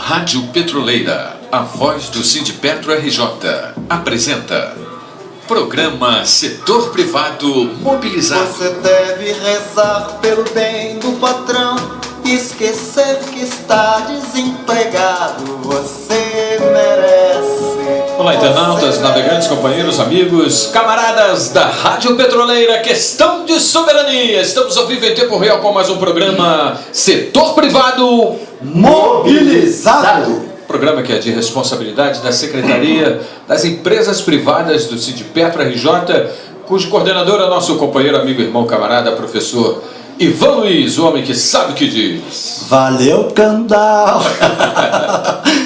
Rádio Petroleira, a voz do Sindipetro RJ, apresenta Programa Setor Privado Mobilizado. Você deve rezar pelo bem do patrão, esquecer que está desempregado, você merece. Olá, internautas, navegantes, companheiros, amigos, camaradas da Rádio Petroleira, questão de soberania. Estamos ao vivo em tempo real com mais um programa Setor Privado Mobilizado. Programa que é de responsabilidade da Secretaria das Empresas Privadas do Sindipetro RJ, cujo coordenador é nosso companheiro, amigo, irmão, camarada, professor Ivan Luiz, o homem que sabe o que diz. Valeu, Candal.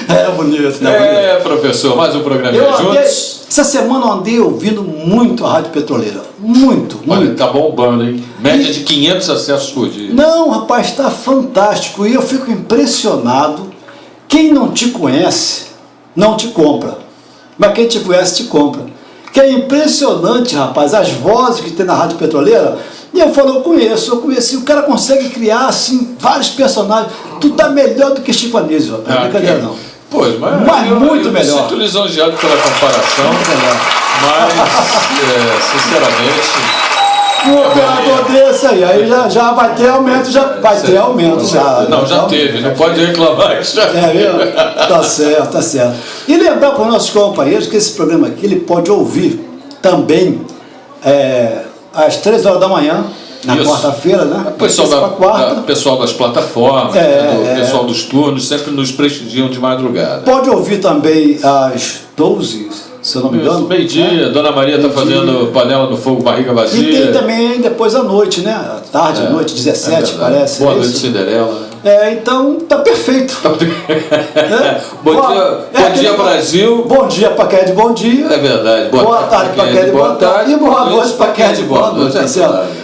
É bonito, né? É, professor, mais um programa juntos. Essa semana eu andei ouvindo muito a Rádio Petroleira. Muito. Olha, tá bombando, hein? Média de 500 acessos por dia. Não, rapaz, está fantástico. E eu fico impressionado. Quem não te conhece, não te compra. Mas quem te conhece, te compra. Que é impressionante, rapaz, as vozes que tem na Rádio Petroleira. E eu falo, eu conheci. O cara consegue criar, assim, vários personagens. Tu tá melhor do que Chico Anísio, rapaz. Não é brincadeira, não. Pois, mas muito melhor. Eu sinto lisonjeado pela comparação. Muito melhor. Mas, sinceramente... Um operador desse aí já vai ter aumento, Não, já teve, não pode reclamar que já viu? Tá certo. E lembrar para os nossos companheiros que esse programa aqui ele pode ouvir também às 3 horas da manhã, na quarta-feira, né? O pessoal das plataformas, o pessoal dos turnos sempre nos prestigiam de madrugada. Pode ouvir também às 12, se eu não me engano. Meio-dia, Dona Maria está fazendo panela no fogo, barriga vazia. E tem também depois à noite, né? À tarde, à noite, 17, parece. Boa noite, Cinderela. Então tá perfeito. Bom dia, Brasil. Bom dia para quem é de bom dia. É verdade. Boa tarde para quem é de boa tarde. E boa noite para quem é de boa noite.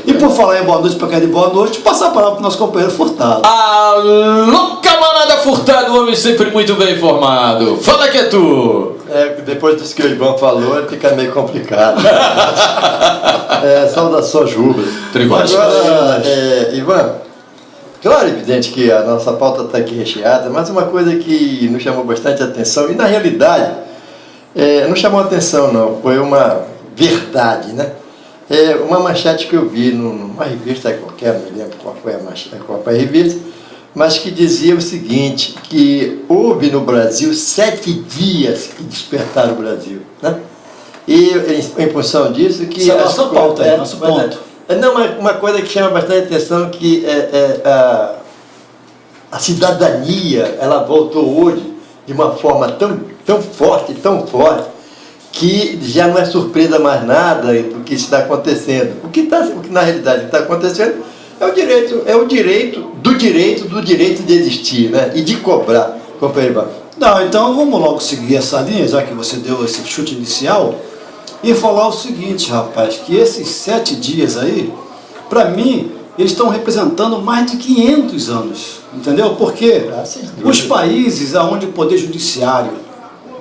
E por falar em boa noite para quem é de boa noite, passar a palavra para o nosso companheiro Furtado. Alô, camarada Furtado, homem sempre muito bem informado. Fala que é tu. Depois disso que o Ivan falou, fica meio complicado. Saudações rubras. Agora, Ivan, claro, evidente que a nossa pauta está aqui recheada, mas uma coisa que nos chamou bastante atenção, e na realidade, não chamou atenção não, foi uma verdade, né? Uma manchete que eu vi numa revista qualquer, não me lembro qual foi a manchete, qual foi a revista, mas que dizia o seguinte, que houve no Brasil 7 dias que despertaram o Brasil, né? E em função disso que... Isso é nossa pauta, nosso ponto. Não, uma coisa que chama bastante atenção que a cidadania, ela voltou hoje de uma forma tão forte, que já não é surpresa mais nada do que está acontecendo. O que na realidade está acontecendo é o direito de existir, né? E de cobrar, companheiro. Não, então vamos logo seguir essa linha, já que você deu esse chute inicial, e falar o seguinte, rapaz, que esses 7 dias aí, para mim, eles estão representando mais de 500 anos, entendeu? Porque os países onde o poder judiciário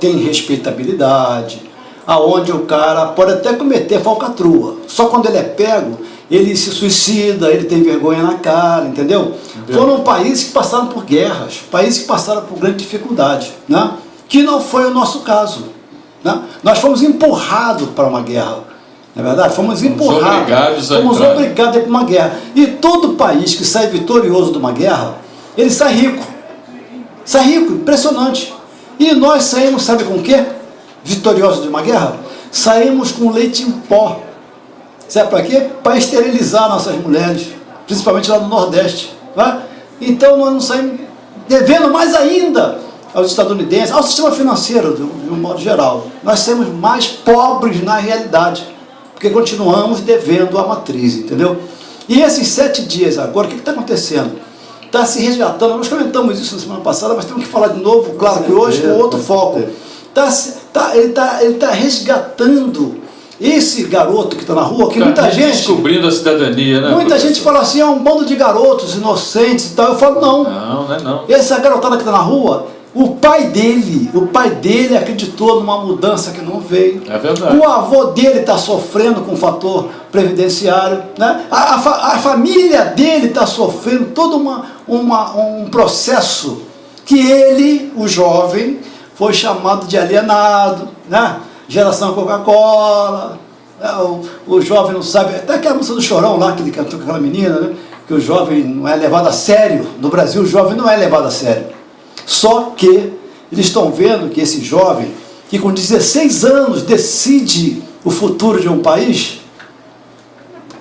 tem respeitabilidade, aonde o cara pode até cometer falcatrua, só quando ele é pego, ele se suicida, ele tem vergonha na cara, entendeu? Foram países que passaram por guerras, países que passaram por grande dificuldade, né? Que não foi o nosso caso, né? Nós fomos empurrados para uma guerra, não é verdade? Fomos obrigados a ir para uma guerra. E todo país que sai vitorioso de uma guerra, ele sai rico, impressionante. E nós saímos, sabe com o quê? Vitoriosos de uma guerra? Saímos com leite em pó. Sabe para quê? Para esterilizar nossas mulheres, principalmente lá no Nordeste, né? Então nós não saímos devendo mais ainda aos estadunidenses, ao sistema financeiro, de um modo geral. Nós somos mais pobres na realidade, porque continuamos devendo a matriz, entendeu? E esses 7 dias agora, o que está acontecendo? Está se resgatando, nós comentamos isso na semana passada, mas temos que falar de novo, claro que hoje com outro foco. Ele está resgatando esse garoto que está na rua, que muita gente... Descobrindo a cidadania, né? Muita gente fala assim, é um bando de garotos inocentes e tal. Eu falo, não. Não. Essa garotada que está na rua, o pai dele acreditou numa mudança que não veio. É verdade. O avô dele está sofrendo com o fator previdenciário, né? A família dele está sofrendo todo um processo que ele, o jovem, foi chamado de alienado, né? Geração Coca-Cola, né? O jovem não sabe, até aquela música do Chorão lá, que ele cantou com aquela menina, né? Que o jovem não é levado a sério. No Brasil o jovem não é levado a sério. Só que eles estão vendo que esse jovem, que com 16 anos decide o futuro de um país,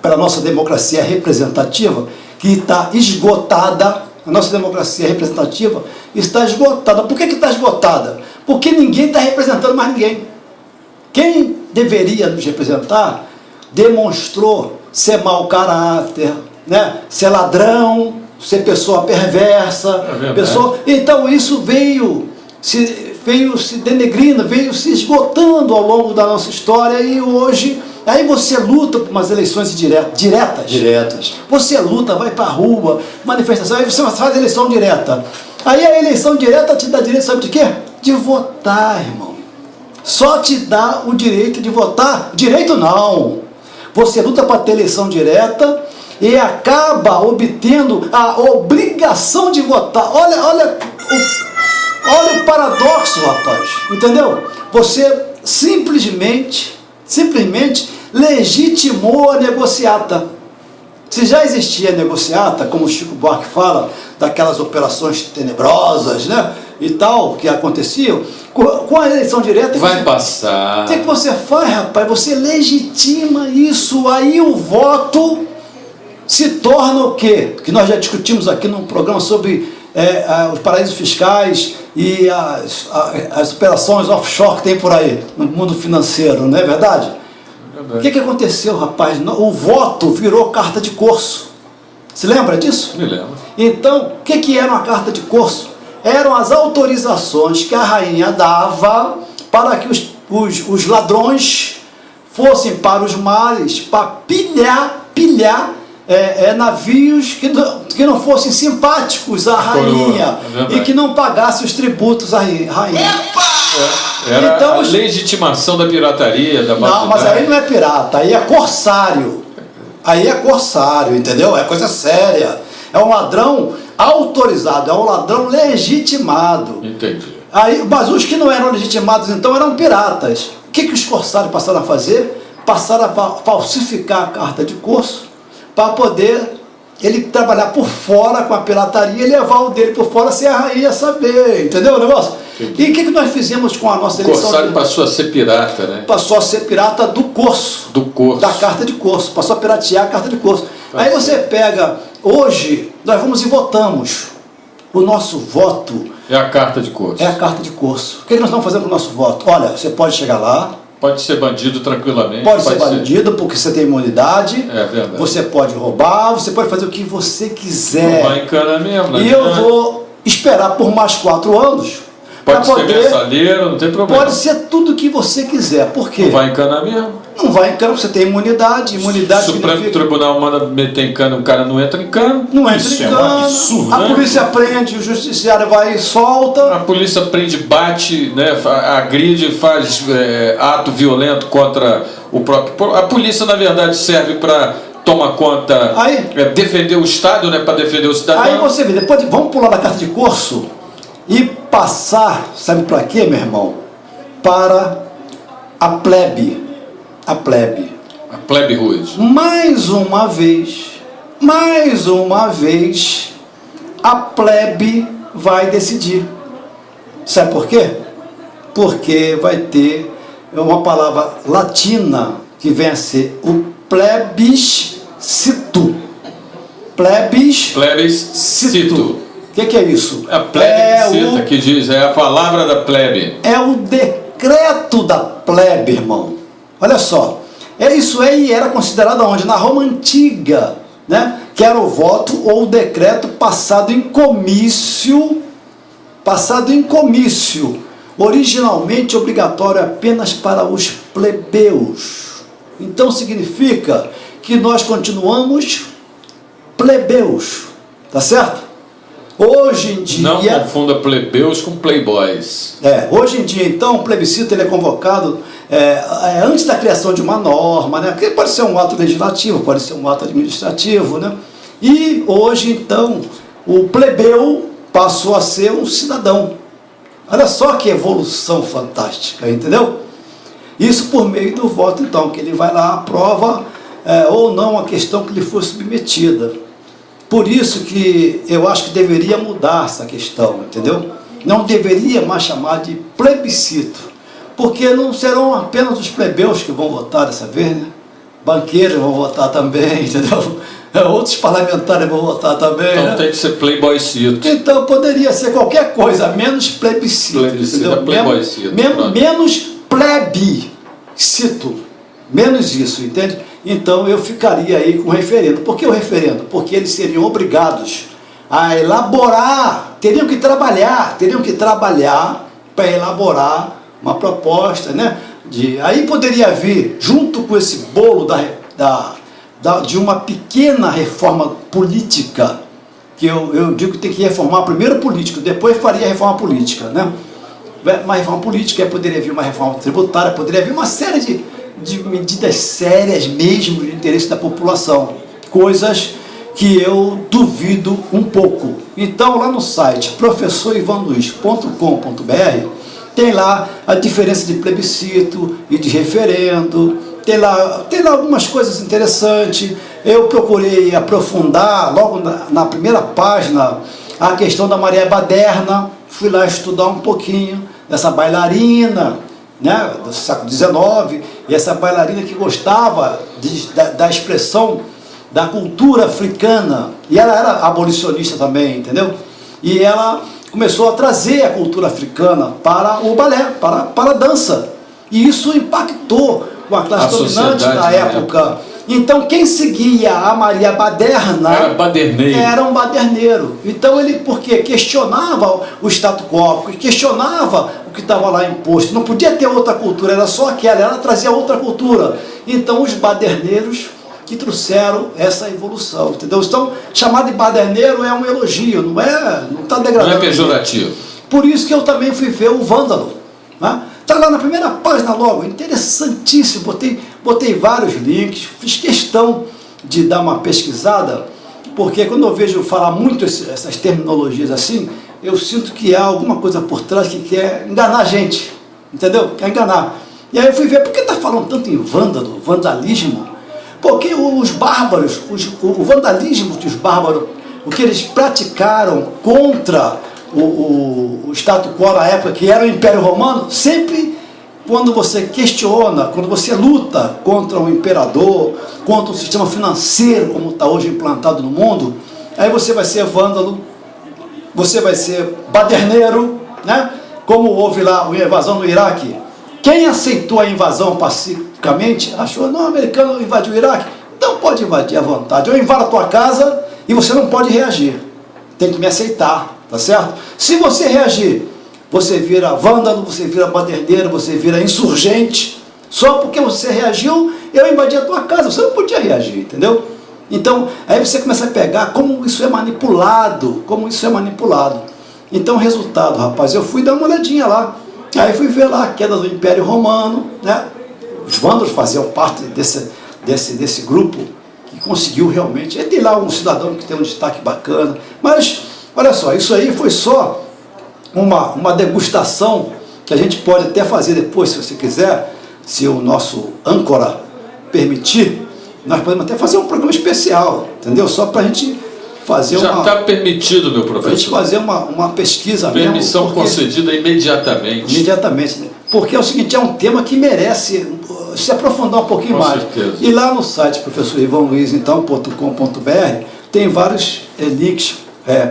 pela nossa democracia representativa, que está esgotada, a nossa democracia representativa está esgotada. Por que está esgotada? Porque ninguém está representando mais ninguém. Quem deveria nos representar demonstrou ser mau caráter, né? Ser ladrão, ser pessoa perversa. Então isso veio se denegrindo, veio se esgotando ao longo da nossa história, e hoje, aí você luta por umas eleições diretas. Você luta, vai para a rua, manifestação, aí você faz eleição direta. Aí a eleição direta te dá direito, sabe de quê? De votar, irmão. Só te dá o direito de votar. Direito não. Você luta para ter eleição direta e acaba obtendo a obrigação de votar. Olha o paradoxo, rapaz. Entendeu? Você simplesmente legitimou a negociata. Se já existia a negociata, como o Chico Buarque fala, daquelas operações tenebrosas, né, e tal, que aconteciam, com a eleição direta... Vai passar. O que você faz, rapaz? Você legitima isso, aí o voto se torna o quê? Que nós já discutimos aqui num programa sobre os paraísos fiscais e as operações offshore que tem por aí, no mundo financeiro, não é verdade? O que aconteceu, rapaz? O voto virou carta de corso. Se lembra disso? Me lembro. Então, o que era uma carta de corso? Eram as autorizações que a rainha dava para que os ladrões fossem para os mares para pilhar navios que não fossem simpáticos à rainha e que não pagassem os tributos à rainha. Era então, a legitimação da pirataria, da Não, mas aí não é pirata, aí é corsário. Aí é corsário, entendeu? É coisa séria. É um ladrão autorizado, é um ladrão legitimado. Entendi. Aí, mas os que não eram legitimados, então, eram piratas. O que os corsários passaram a fazer? Passaram a falsificar a carta de corso para poder ele trabalhar por fora com a pirataria e levar o dele por fora sem a rainha saber. Entendeu o negócio? Entendi. E o que nós fizemos com a nossa eleição? O corsário passou a ser pirata, né? Passou a ser pirata do corso. Do corso. Da carta de corso. Passou a piratear a carta de corso. Aí você pega... Hoje, nós vamos e votamos. O nosso voto... É a carta de corso. É a carta de corso. O que nós estamos fazendo com o nosso voto? Olha, você pode chegar lá... Pode ser bandido tranquilamente. Pode ser bandido porque você tem imunidade. É verdade. Você pode roubar, você pode fazer o que você quiser. Não vai em cana mesmo. E eu vou esperar por mais 4 anos. Pode ser mensalheiro, não tem problema. Pode ser tudo o que você quiser. Por quê? Não vai em cana mesmo. Não vai em cana, você tem imunidade. Imunidade o Supremo Tribunal manda meter em cana, o cara não entra em cana. Não entra em cana. É um absurdo, a polícia prende, o judiciário vai e solta. A polícia prende, bate, né, agride, faz ato violento contra o próprio... A polícia, na verdade, serve para tomar conta, defender o Estado, né, para defender o cidadão. Aí você vê, depois vamos pular da carta de corso e passar, sabe para quê, meu irmão? Para a plebe. A plebe. A plebe rude. Mais uma vez, a plebe vai decidir. Sabe por quê? Porque vai ter uma palavra latina que vem a ser o plebiscito. Plebiscito. O que é isso? A plebiscita, que diz, é a palavra da plebe. É o decreto da plebe, irmão. Olha só, isso aí era considerado onde? Na Roma Antiga, né? Que era o voto ou o decreto passado em comício, originalmente obrigatório apenas para os plebeus. Então significa que nós continuamos plebeus, tá certo? Hoje em dia... Não confunda plebeus com playboys. Hoje em dia, então, o plebiscito ele é convocado antes da criação de uma norma, né? Que pode ser um ato legislativo, pode ser um ato administrativo, né? E hoje, então, o plebeu passou a ser um cidadão. Olha só que evolução fantástica, entendeu? Isso por meio do voto, então, que ele vai lá, aprova ou não a questão que lhe foi submetida. Por isso que eu acho que deveria mudar essa questão, entendeu? Não deveria mais chamar de plebiscito, porque não serão apenas os plebeus que vão votar dessa vez, né? Banqueiros vão votar também, entendeu? Outros parlamentares vão votar também. Então, né? tem que ser playboycito. Então poderia ser qualquer coisa, menos plebiscito. Plebiscito é playboycito. Menos plebiscito. Menos isso, entende? Então eu ficaria aí com o referendo. Por que o referendo? Porque eles seriam obrigados a elaborar, teriam que trabalhar para elaborar uma proposta, né? Aí poderia vir, junto com esse bolo de uma pequena reforma política, que eu digo que tem que reformar primeiro o político, depois faria a reforma política, né? Uma reforma política, poderia vir uma reforma tributária, poderia vir uma série de medidas sérias mesmo de interesse da população, coisas que eu duvido um pouco. Então lá no site professorivanluiz.com.br tem lá a diferença de plebiscito e de referendo, tem lá algumas coisas interessantes. Eu procurei aprofundar logo na primeira página a questão da Maria Baderna, fui lá estudar um pouquinho dessa bailarina, né, do século XIX, e essa bailarina que gostava da expressão da cultura africana, e ela era abolicionista também, entendeu? E ela começou a trazer a cultura africana para o balé, para a dança, e isso impactou com a classe dominante da época. Então quem seguia a Maria Baderna era um baderneiro. Então ele, porque questionava o status quo, questionava o que estava lá imposto, não podia ter outra cultura, era só aquela, ela trazia outra cultura. Então os baderneiros que trouxeram essa evolução, entendeu? Então chamar de baderneiro é um elogio, não está degradando. Não é pejorativo. Por isso que eu também fui ver o Vândalo, né? Está lá na primeira página logo, interessantíssimo, botei vários links, fiz questão de dar uma pesquisada, porque quando eu vejo falar muito essas terminologias assim, eu sinto que há alguma coisa por trás que quer enganar a gente, entendeu? Quer enganar. E aí eu fui ver, por que está falando tanto em vândalo, vandalismo? Porque os bárbaros, o vandalismo dos bárbaros, o que eles praticaram contra o status quo na época, que era o Império Romano, sempre quando você questiona, quando você luta contra o imperador, contra o sistema financeiro como está hoje implantado no mundo, aí você vai ser vândalo, você vai ser baderneiro, né? Como houve lá a invasão no Iraque. Quem aceitou a invasão pacificamente achou, não, o americano invadiu o Iraque, então pode invadir à vontade. Eu invado a tua casa e você não pode reagir, tem que me aceitar. Tá certo? Se você reagir, você vira vândalo, você vira baderneiro, você vira insurgente. Só porque você reagiu, eu invadi a tua casa. Você não podia reagir, entendeu? Então, aí você começa a pegar como isso é manipulado, Então, resultado, rapaz, eu fui dar uma olhadinha lá. Aí fui ver lá a queda do Império Romano, né? Os vândalos faziam parte desse grupo que conseguiu realmente. E tem lá um cidadão que tem um destaque bacana, mas olha só, isso aí foi só uma degustação que a gente pode até fazer depois, se você quiser, se o nosso âncora permitir, nós podemos até fazer um programa especial, entendeu? Só para a gente fazer Já está permitido, meu professor. Para a gente fazer uma pesquisa mesmo. Permissão concedida imediatamente. Imediatamente. Porque é o seguinte, é um tema que merece se aprofundar um pouquinho mais. Certeza. E lá no site professorivanluiz.com.br tem vários links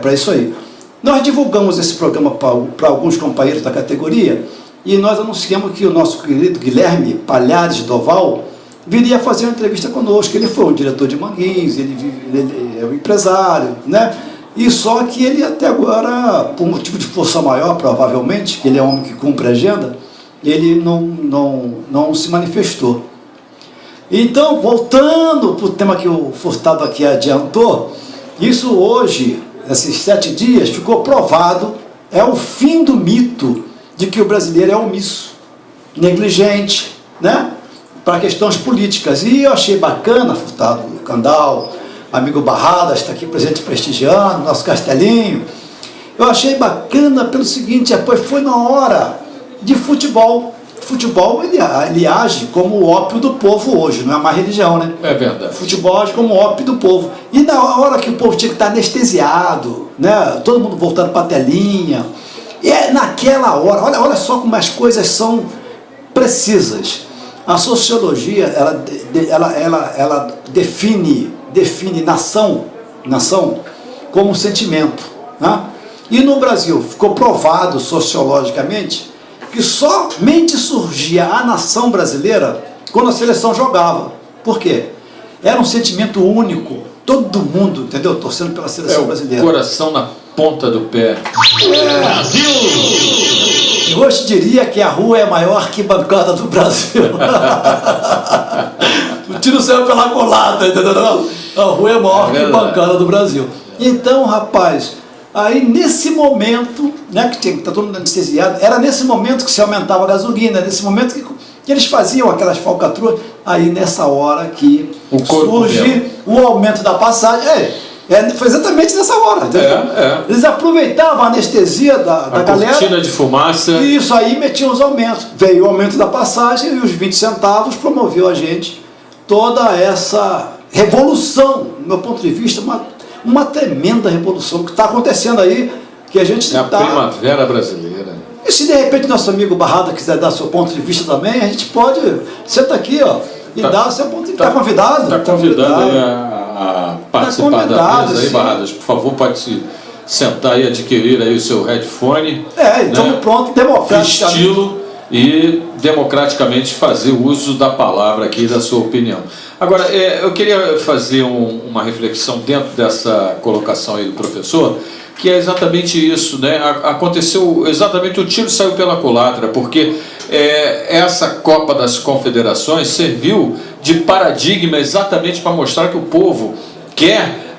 para isso aí. Nós divulgamos esse programa para alguns companheiros da categoria e nós anunciamos que o nosso querido Guilherme Palhares Doval viria fazer uma entrevista conosco. Ele foi um diretor de Manguins, ele é um empresário, né? E só que ele até agora, por motivo de força maior, provavelmente, que ele é um homem que cumpre a agenda, ele não se manifestou. Então, voltando para o tema que o Furtado aqui adiantou, isso hoje, esses 7 dias, ficou provado, é o fim do mito de que o brasileiro é omisso, negligente, né? Para questões políticas. E eu achei bacana, Furtado, Candal, amigo Barradas está aqui presente prestigiando, nosso Castelinho. Eu achei bacana pelo seguinte, pois foi na hora de futebol. Futebol, ele age como o ópio do povo hoje, não é mais religião, né? É verdade. Futebol age como o ópio do povo. E na hora que o povo tinha que estar anestesiado, né? Todo mundo voltando para a telinha. E é naquela hora, olha só como as coisas são precisas. A sociologia, ela define nação como um sentimento, né? E no Brasil ficou provado sociologicamente que somente surgia a nação brasileira quando a seleção jogava. Por quê? Era um sentimento único, todo mundo, entendeu? Torcendo pela seleção brasileira. Coração na ponta do pé. Brasil! E hoje diria que a rua é a maior arquibancada do Brasil. O tiro saiu pela colada, entendeu? A rua é a maior arquibancada do Brasil. Então, rapaz, aí nesse momento, né, que está todo mundo anestesiado, era nesse momento que se aumentava a gasolina, nesse momento que eles faziam aquelas falcatruas, aí nessa hora que surge o aumento da passagem. Foi exatamente nessa hora. Eles aproveitavam a anestesia da galera. Cortina de fumaça. E isso aí metiam os aumentos. Veio o aumento da passagem e os 20 centavos promoveu a gente toda essa revolução, do meu ponto de vista, uma tremenda revolução que está acontecendo aí, que a gente a primavera brasileira. E se de repente nosso amigo Barrada quiser dar seu ponto de vista também, a gente pode, senta aqui, ó, e dar o seu ponto de vista. Está convidado. Está convidado aí a participar da mesa aí, Barradas. Por favor, pode se sentar e adquirir aí o seu headphone. Então né? Pronto, democrático. Estilo e democraticamente fazer uso da palavra aqui, da sua opinião. Agora, eu queria fazer uma reflexão dentro dessa colocação aí do professor, que é exatamente isso, né? Aconteceu exatamente, o tiro saiu pela culatra, porque essa Copa das Confederações serviu de paradigma exatamente para mostrar que o povo quer.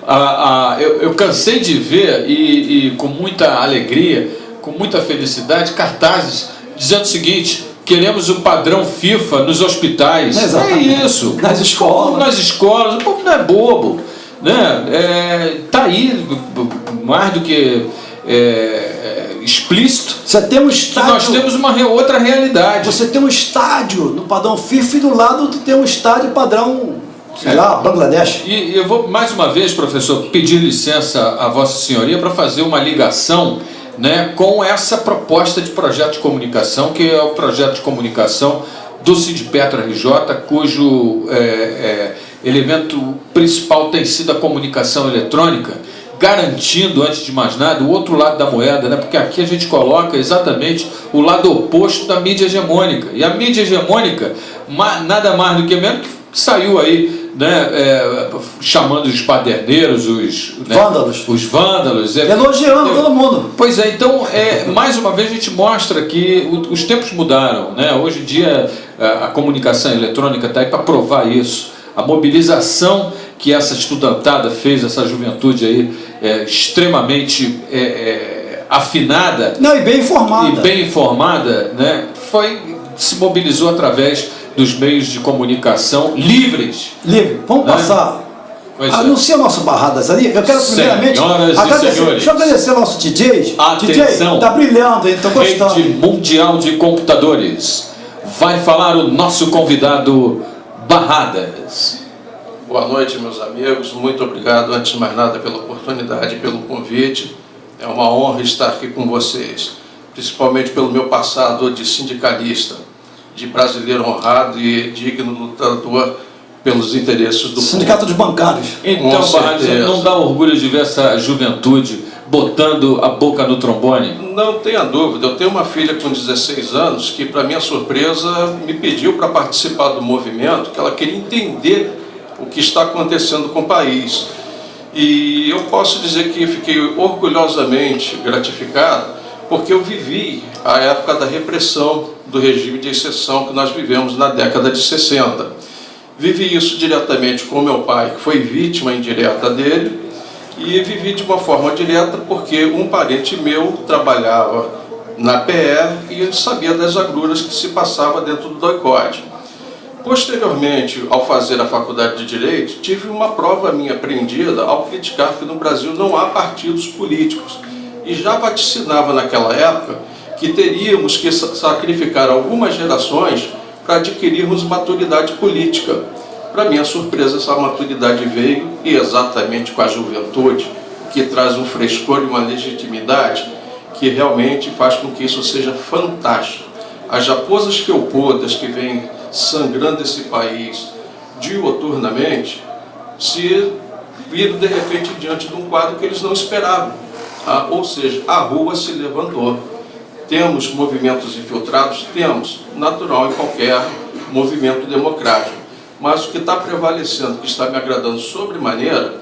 Eu cansei de ver, e com muita alegria, com muita felicidade, cartazes dizendo o seguinte: queremos o padrão FIFA nos hospitais. Exatamente. É isso. Nas escolas. O povo não é bobo, né? Tá aí mais do que explícito. Você tem um estádio. Nós temos uma outra realidade. Você tem um estádio no padrão FIFA e do lado tu tem um estádio padrão, sei lá, Bangladesh. E eu vou mais uma vez, professor, pedir licença a Vossa Senhoria para fazer uma ligação, né, com essa proposta de projeto de comunicação, que é o projeto de comunicação do Sindipetro RJ, cujo elemento principal tem sido a comunicação eletrônica, garantindo, antes de mais nada, o outro lado da moeda, né, porque aqui a gente coloca exatamente o lado oposto da mídia hegemônica. E a mídia hegemônica, nada mais do que menos que saiu aí, né, chamando os paderneiros, os vândalos, elogiando todo mundo. Pois é, então mais uma vez a gente mostra que os tempos mudaram, né? Hoje em dia a comunicação eletrônica está aí para provar isso. A mobilização que essa estudantada fez, essa juventude aí extremamente afinada, e bem informada, né? Se mobilizou através dos meios de comunicação livres. Vamos passar. Anuncia nosso Barradas ali. Eu quero primeiramente deixa eu agradecer ao nosso DJ. Atenção, DJ, tá brilhando, hein? Tô gostando. Rede Mundial de Computadores. Vai falar o nosso convidado Barradas. Boa noite, meus amigos. Muito obrigado, antes de mais nada, pela oportunidade, pelo convite. É uma honra estar aqui com vocês, principalmente pelo meu passado de sindicalista, de brasileiro honrado e digno lutador pelos interesses do Sindicato dos Bancários. Então, Barradas, não dá orgulho de ver essa juventude botando a boca no trombone? Não tenha dúvida. Eu tenho uma filha com 16 anos que, para minha surpresa, me pediu para participar do movimento, que ela queria entender o que está acontecendo com o país. E eu posso dizer que fiquei orgulhosamente gratificado, porque eu vivi a época da repressão do regime de exceção que nós vivemos na década de 60. Vivi isso diretamente com meu pai, que foi vítima indireta dele, e vivi de uma forma direta porque um parente meu trabalhava na PE e ele sabia das agruras que se passava dentro do doicode. Posteriormente, ao fazer a faculdade de Direito, tive uma prova minha prendida ao criticar que no Brasil não há partidos políticos. e já vaticinava naquela época que teríamos que sacrificar algumas gerações para adquirirmos maturidade política. Para minha surpresa, essa maturidade veio, e exatamente com a juventude, que traz um frescor e uma legitimidade que realmente faz com que isso seja fantástico. As raposas felpudas que vêm sangrando esse país diuturnamente se viram de repente diante de um quadro que eles não esperavam. Ou seja, a rua se levantou. Temos movimentos infiltrados? Temos, natural em qualquer movimento democrático. Mas o que está prevalecendo, que está me agradando sobremaneira,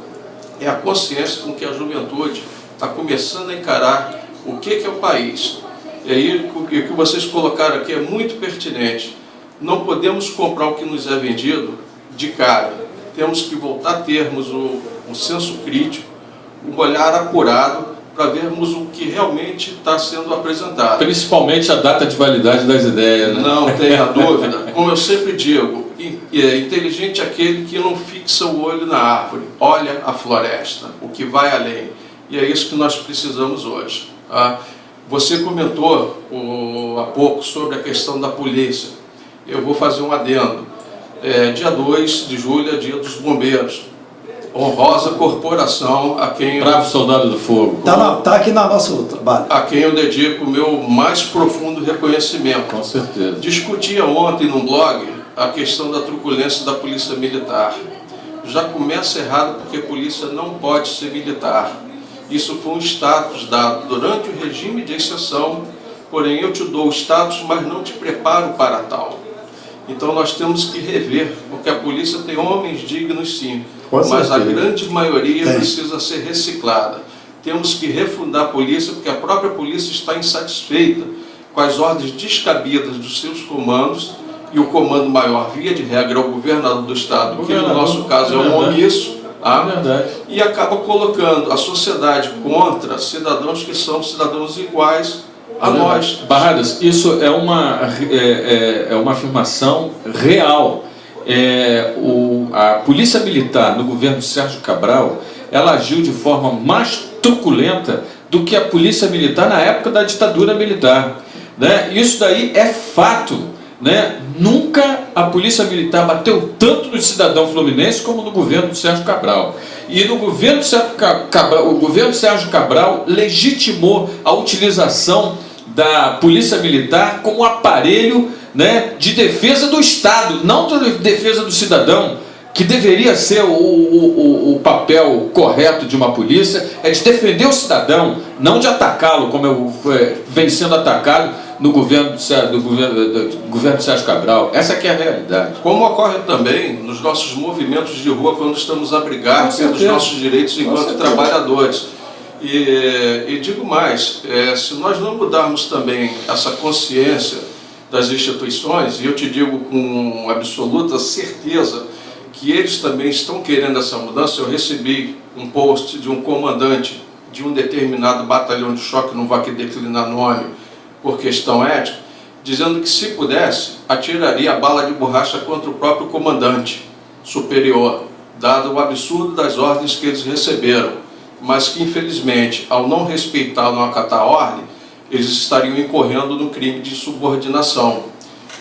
é a consciência com que a juventude está começando a encarar o que é o país. E aí, o que vocês colocaram aqui é muito pertinente. Não podemos comprar o que nos é vendido de cara. Temos que voltar a termos o senso crítico, um olhar apurado, para vermos o que realmente está sendo apresentado. Principalmente a data de validade das ideias, né? Não tenha dúvida. Como eu sempre digo, inteligente é aquele que não fixa o olho na árvore, olha a floresta, o que vai além. E é isso que nós precisamos hoje. Você comentou há pouco sobre a questão da polícia. Eu vou fazer um adendo. Dia 2 de julho é dia dos bombeiros. Honrosa corporação a quem... Bravo soldado do fogo. Tá aqui no nosso trabalho. A quem eu dedico o meu mais profundo reconhecimento. Com certeza. Discutia ontem num blog a questão da truculência da polícia militar. Já começa errado porque a polícia não pode ser militar. Isso foi um status dado durante o regime de exceção, porém eu te dou o status, mas não te preparo para tal. Então nós temos que rever, porque a polícia tem homens dignos sim, mas a grande maioria precisa ser reciclada. Temos que refundar a polícia, porque a própria polícia está insatisfeita com as ordens descabidas dos seus comandos, e o comando maior, via de regra, é o governador do estado, que no nosso caso é um omisso, e acaba colocando a sociedade contra cidadãos que são cidadãos iguais a nós. Barradas, isso é uma afirmação real. A polícia militar no governo de Sérgio Cabral, ela agiu de forma mais truculenta do que a polícia militar na época da ditadura militar, né? Isso daí é fato, né? Nunca a polícia militar bateu tanto no cidadão fluminense como no governo de Sérgio Cabral. E no governo de Sérgio Cabral, o governo de Sérgio Cabral legitimou a utilização da polícia militar como aparelho, né, de defesa do Estado, não de defesa do cidadão, que deveria ser o papel correto de uma polícia, é de defender o cidadão, não de atacá-lo, como vem sendo atacado no governo de Sérgio Cabral. Essa que é a realidade. Como ocorre também nos nossos movimentos de rua, quando estamos a brigar pelos nossos direitos enquanto trabalhadores. E digo mais, se nós não mudarmos também essa consciência das instituições, e eu te digo com absoluta certeza que eles também estão querendo essa mudança. Eu recebi um post de um comandante de um determinado batalhão de choque, não vou aqui declinar nome por questão ética, dizendo que se pudesse, atiraria a bala de borracha contra o próprio comandante superior, dado o absurdo das ordens que eles receberam, mas que infelizmente, ao não respeitar, não acatar a ordem, eles estariam incorrendo no crime de insubordinação.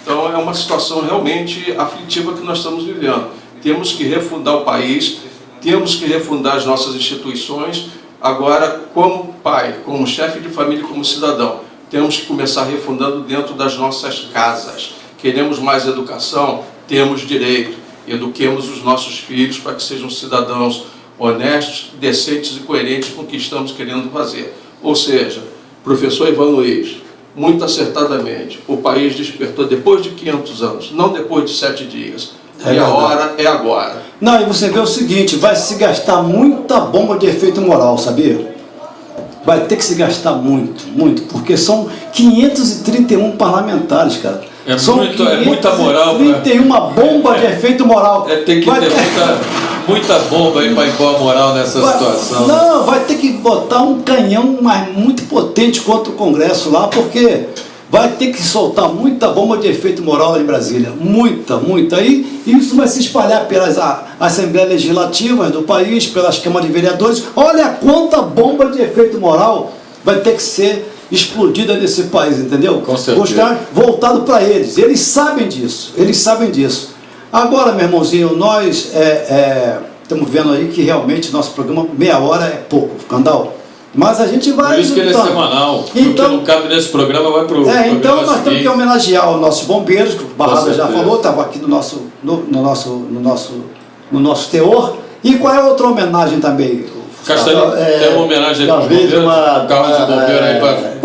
Então é uma situação realmente aflitiva que nós estamos vivendo. Temos que refundar o país, temos que refundar as nossas instituições. Agora, como pai, como chefe de família, como cidadão, temos que começar refundando dentro das nossas casas. Queremos mais educação? Temos direito. Eduquemos os nossos filhos para que sejam cidadãos honestos, decentes e coerentes com o que estamos querendo fazer. Ou seja, professor Ivan Luiz, muito acertadamente, o país despertou depois de 500 anos, não depois de 7 dias. E a hora é agora. Não, e você vê o seguinte, vai se gastar muita bomba de efeito moral, sabia? Vai ter que se gastar muito, porque são 531 parlamentares, cara. São muita moral. 31 bomba de efeito moral. Tem que ter muita bomba aí para impor a moral nessa situação. Não, vai ter que botar um canhão muito potente contra o Congresso lá, porque vai ter que soltar muita bomba de efeito moral lá em Brasília. Muita. Aí isso vai se espalhar pelas Assembleias Legislativas do país, pelas câmaras de vereadores. Olha quanta bomba de efeito moral vai ter que ser explodida nesse país, entendeu? Com certeza. Buscar voltado para eles. Eles sabem disso. Agora, meu irmãozinho, nós estamos vendo aí que realmente nosso programa, meia hora é pouco, Candal. Mas a gente vai... Por isso que ele é semanal. Então, o que não cabe nesse programa vai para o então nós temos que homenagear os nossos bombeiros, que o Barrada já falou, estava aqui no nosso teor. E qual é a outra homenagem também? Castanho, tem uma homenagem aí para os bombeiros, carro de bombeiro aí para...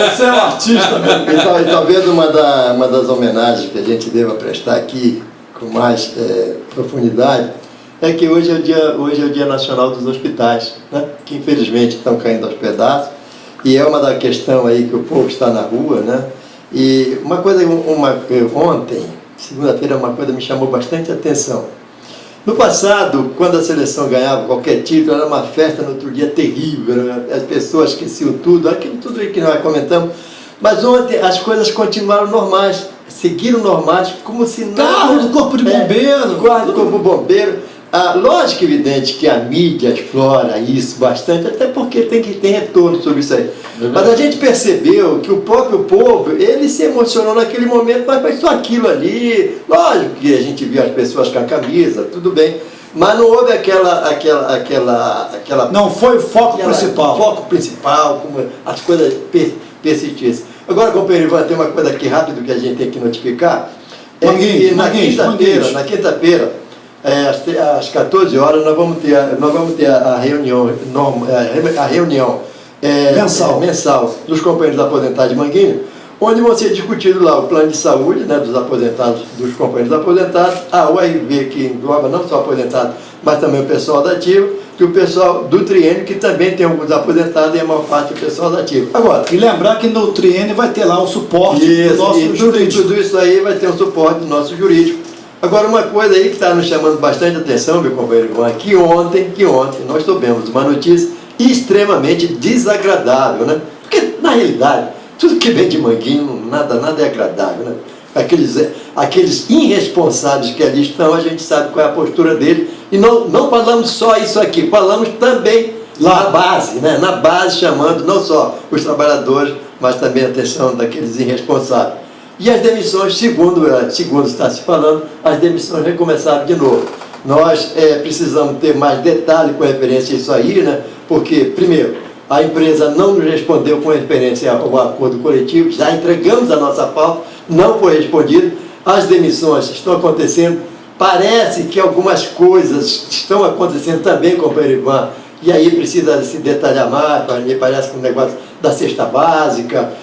Você é um artista mesmo. E talvez uma das homenagens que a gente deva prestar aqui com mais profundidade é que hoje é o dia nacional dos hospitais, né? Que infelizmente estão caindo aos pedaços, e é uma da questão aí que o povo está na rua, né? E uma coisa, ontem, segunda-feira, uma coisa me chamou bastante atenção. No passado, quando a seleção ganhava qualquer título, era uma festa no outro dia terrível, as pessoas esqueciam tudo, aquilo tudo aí que nós comentamos. Mas ontem as coisas continuaram normais, seguiram normais, como se nada... Carro do Corpo de Bombeiro. Carro do Corpo de Bombeiro. Lógico, evidente que a mídia explora isso bastante, até porque tem que ter retorno sobre isso aí. Mas a gente percebeu que o próprio povo, ele se emocionou naquele momento, mas foi só aquilo ali. Lógico que a gente viu as pessoas com a camisa, tudo bem, mas não houve aquela não foi o foco principal. Foco principal, como as coisas persistissem. Agora, companheiro, vai ter uma coisa aqui rápido que a gente tem que notificar. Na quinta-feira, às 14 horas, nós vamos ter a reunião mensal dos companheiros aposentados de Manguinho, onde vão ser discutidos lá o plano de saúde, né, dos aposentados, dos companheiros aposentados, a URV, que engloba não só aposentados, mas também o pessoal da ativa, e o pessoal do triênio, que também tem alguns aposentados e a maior parte do pessoal da ativa. Agora, e lembrar que no triênio vai ter lá o suporte do nosso jurídico. Tudo isso aí vai ter um suporte do nosso jurídico. Agora, uma coisa aí que está nos chamando bastante atenção, meu companheiro Ivan, que ontem nós soubemos uma notícia extremamente desagradável, né? Porque, na realidade, tudo que vem de Manguinho, nada é agradável, né? Aqueles irresponsáveis que ali estão, a gente sabe qual é a postura deles, e não falamos só isso aqui, falamos também lá na base, né? Na base, chamando não só os trabalhadores, mas também a atenção daqueles irresponsáveis. E as demissões, segundo está se falando, as demissões recomeçaram de novo. Nós precisamos ter mais detalhe com referência a isso aí, né? Porque, primeiro, a empresa não nos respondeu com referência ao acordo coletivo, já entregamos a nossa pauta, não foi respondido, as demissões estão acontecendo, parece que algumas coisas estão acontecendo também, companheiro Ivan, e aí precisa se detalhar mais, me parece que o negócio da cesta básica,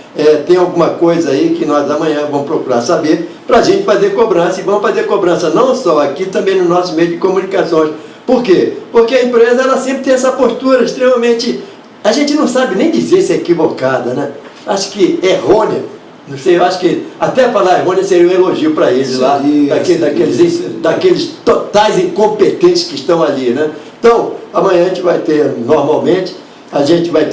tem alguma coisa aí que nós amanhã vamos procurar saber, para a gente fazer cobrança, e vamos fazer cobrança não só aqui, também no nosso meio de comunicações. Por quê? Porque a empresa ela sempre tem essa postura extremamente, a gente não sabe nem dizer se é equivocada, né? Acho que errônea, não sei, eu acho que até falar errônea seria um elogio para eles lá, daqueles totais incompetentes que estão ali, né? Então, amanhã a gente vai ter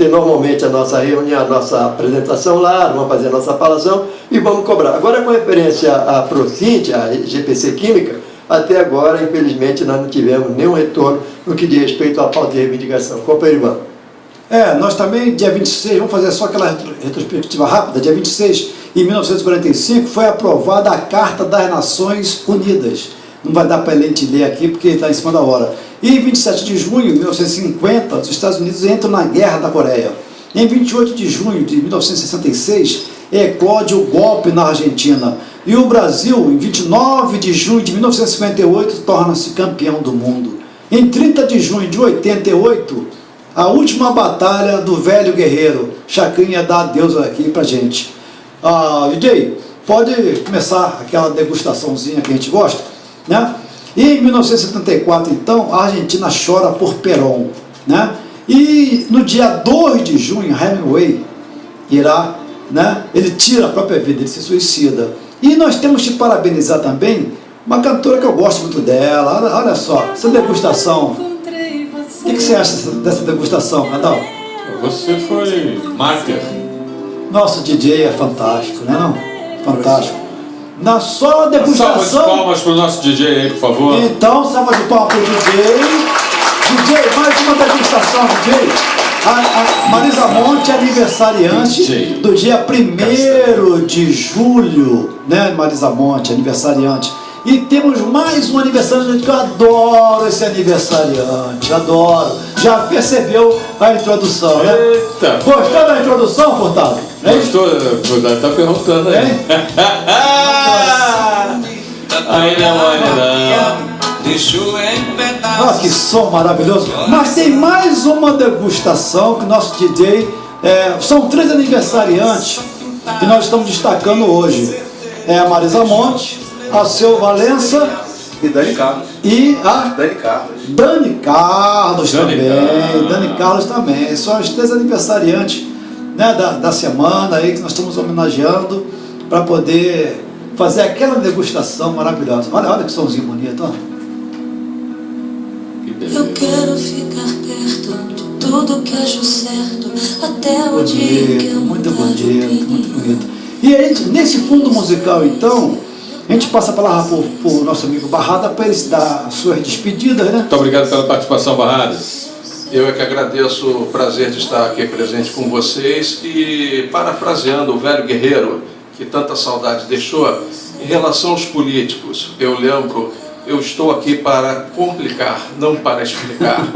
normalmente a nossa reunião, a nossa apresentação lá, vamos fazer a nossa falação e vamos cobrar. Agora, com referência à Procint, a GPC Química, até agora, infelizmente, nós não tivemos nenhum retorno no que diz respeito à pauta de reivindicação. Companheiro Ivan. Nós também, dia 26, vamos fazer só aquela retrospectiva rápida, dia 26, em 1945, foi aprovada a Carta das Nações Unidas. Não vai dar para a gente ler aqui, porque está em cima da hora. E em 27 de junho de 1950, os Estados Unidos entram na Guerra da Coreia. Em 28 de junho de 1966, eclode o golpe na Argentina. E o Brasil, em 29 de junho de 1958, torna-se campeão do mundo. Em 30 de junho de 88, a última batalha do velho guerreiro. Chacrinha dá adeus aqui pra gente. DJ, pode começar aquela degustaçãozinha que a gente gosta, né? E em 1974, então, a Argentina chora por Perón, né? E no dia 2 de junho, Hemingway irá, né? Ele tira a própria vida, ele se suicida. E nós temos que parabenizar também uma cantora que eu gosto muito dela. Olha só, essa degustação. O que você acha dessa degustação, Cadal? Você foi mártir. Nosso DJ é fantástico, né? Não? Fantástico. Na só degustação. Salva de palmas para o nosso DJ aí, por favor. Então, salva de palmas para o DJ. DJ, mais uma degustação, DJ. A Marisa Monte é aniversariante do dia 1º de julho, né, Marisa Monte, aniversariante. E temos mais um aniversariante que eu adoro esse aniversariante, adoro. Já percebeu a introdução, né? Eita! Gostou da introdução, Furtado? Gostou? Furtado tá perguntando aí. Ainda não. Olha que som maravilhoso. Mas tem mais uma degustação que o nosso DJ... são 3 aniversariantes que nós estamos destacando hoje. É a Marisa Monte, a Seu Valença e Dani Carlos. E a Dani Carlos. Dani Carlos também. Dani Carlos também. São os 3 aniversariantes, né, da semana aí que nós estamos homenageando para poder fazer aquela degustação maravilhosa. Olha que somzinho bonito, ó. Eu quero ficar perto de tudo que acho certo, até o dia que eu muito bonito, muito bonito. E aí, nesse fundo musical, então, a gente passa a palavra por nosso amigo Barrada para ele dar as suas despedidas, né? Muito obrigado pela participação, Barradas. Eu é que agradeço o prazer de estar aqui presente com vocês e parafraseando o velho guerreiro que tanta saudade deixou, em relação aos políticos, eu lembro, eu estou aqui para complicar, não para explicar.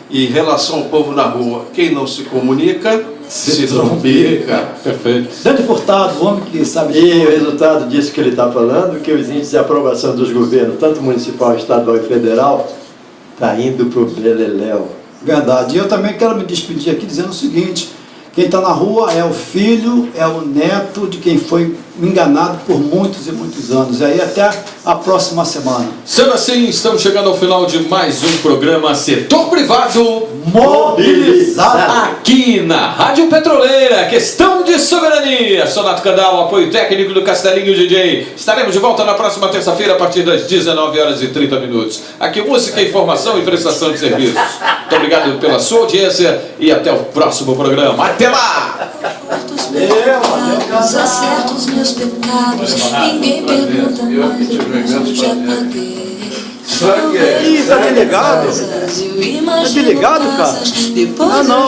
E em relação ao povo na rua, quem não se comunica, se trombica. Perfeito. Dani Furtado, o homem que sabe... E o resultado disso que ele está falando, que os índices de aprovação dos governos, tanto municipal, estadual e federal, está indo para o beleléu. Verdade. E eu também quero me despedir aqui dizendo o seguinte: quem está na rua é o filho, é o neto de quem foi enganado por muitos e muitos anos. E aí até a próxima semana. Sendo assim, estamos chegando ao final de mais um programa Setor Privado Mobilizado. Aqui na Rádio Petroleira. Questão de soberania. Sonato Candal, apoio técnico do Castelinho DJ. Estaremos de volta na próxima terça-feira a partir das 19h30. Aqui música, informação e prestação de serviços. Muito obrigado pela sua audiência e até o próximo programa. Até lá! Acerto os meus pecados, ninguém pergunta mais, eu já paguei. Ih, tá ligado? Tá ligado, cara? Ah, não.